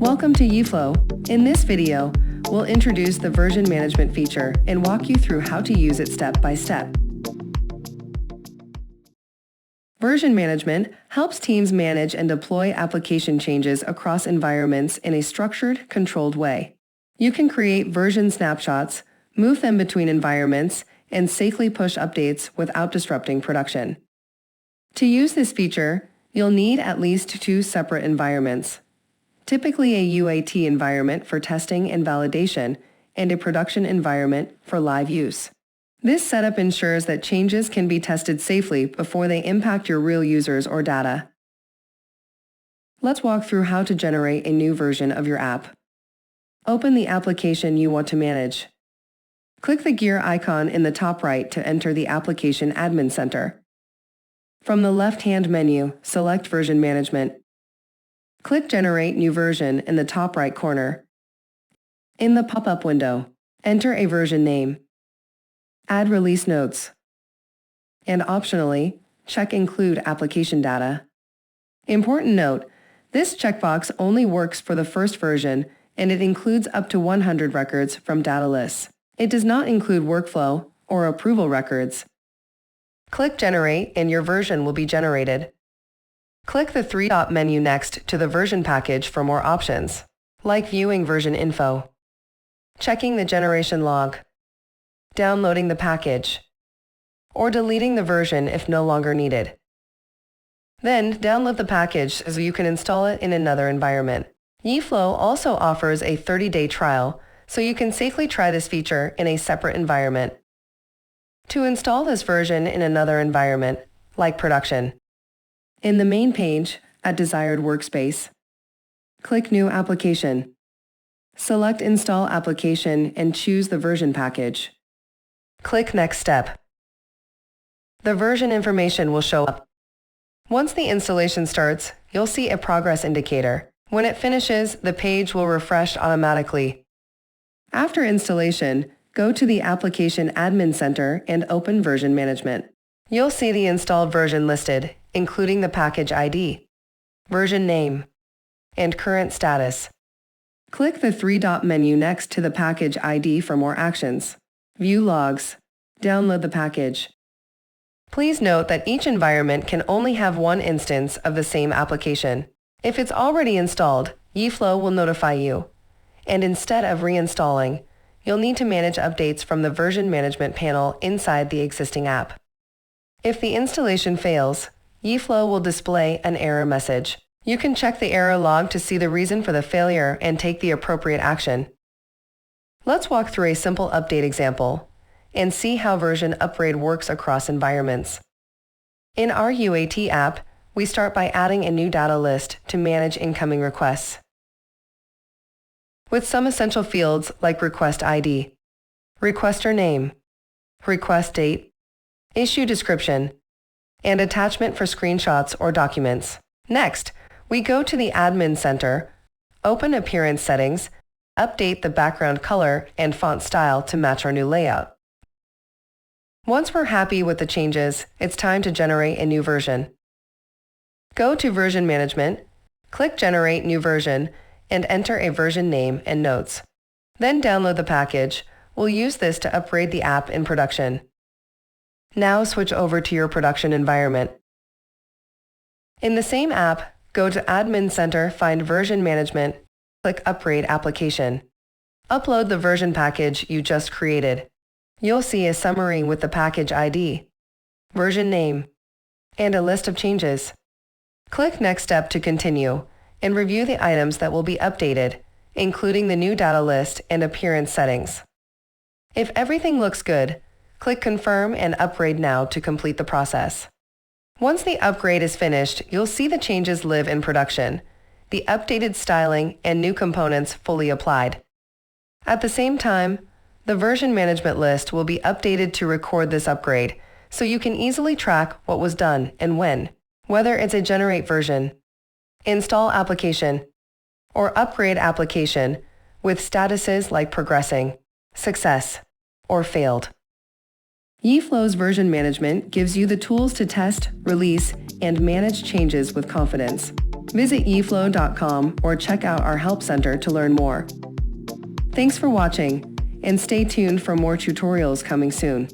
Welcome to Yeeflow. In this video, we'll introduce the version management feature and walk you through how to use it step by step. Version management helps teams manage and deploy application changes across environments in a structured, controlled way. You can create version snapshots, move them between environments, and safely push updates without disrupting production. To use this feature, you'll need at least 2 separate environments, typically a UAT environment for testing and validation and a production environment for live use. This setup ensures that changes can be tested safely before they impact your real users or data. Let's walk through how to generate a new version of your app. Open the application you want to manage. Click the gear icon in the top right to enter the Application Admin Center. From the left-hand menu, select Version Management. Click Generate New Version in the top right corner. In the pop-up window, enter a version name. Add release notes. And optionally, check Include Application Data. Important note, this checkbox only works for the first version and it includes up to 100 records from data lists. It does not include workflow or approval records. Click Generate and your version will be generated. Click the 3-dot menu next to the version package for more options, like viewing version info, checking the generation log, downloading the package, or deleting the version if no longer needed. Then download the package so you can install it in another environment. Yeeflow also offers a 30-day trial, so you can safely try this feature in a separate environment. To install this version in another environment, like production, in the main page, at Desired Workspace, click New Application. Select Install Application and choose the version package. Click Next Step. The version information will show up. Once the installation starts, you'll see a progress indicator. When it finishes, the page will refresh automatically. After installation, go to the Application Admin Center and open Version Management. You'll see the installed version listed, including the package ID, version name, and current status. Click the 3-dot menu next to the package ID for more actions. View logs. Download the package. Please note that each environment can only have one instance of the same application. If it's already installed, Yeeflow will notify you. And instead of reinstalling, you'll need to manage updates from the version management panel inside the existing app. If the installation fails, Yeeflow will display an error message. You can check the error log to see the reason for the failure and take the appropriate action. Let's walk through a simple update example and see how version upgrade works across environments. In our UAT app, we start by adding a new data list to manage incoming requests, with some essential fields like request ID, requester name, request date, issue description, and attachment for screenshots or documents. Next, we go to the Admin Center, open Appearance Settings, update the background color and font style to match our new layout. Once we're happy with the changes, it's time to generate a new version. Go to Version Management, click Generate New Version, and enter a version name and notes. Then download the package. We'll use this to upgrade the app in production. Now switch over to your production environment. In the same app, go to Admin Center, find Version Management, click Upgrade Application. Upload the version package you just created. You'll see a summary with the package ID, version name, and a list of changes. Click Next Step to continue and review the items that will be updated, including the new data list and appearance settings. If everything looks good, click Confirm and Upgrade Now to complete the process. Once the upgrade is finished, you'll see the changes live in production, the updated styling and new components fully applied. At the same time, the version management list will be updated to record this upgrade, so you can easily track what was done and when, whether it's a generate version, install application, or upgrade application, with statuses like progressing, success, or failed. Yeeflow's version management gives you the tools to test, release, and manage changes with confidence. Visit yeeflow.com or check out our Help Center to learn more. Thanks for watching, and stay tuned for more tutorials coming soon.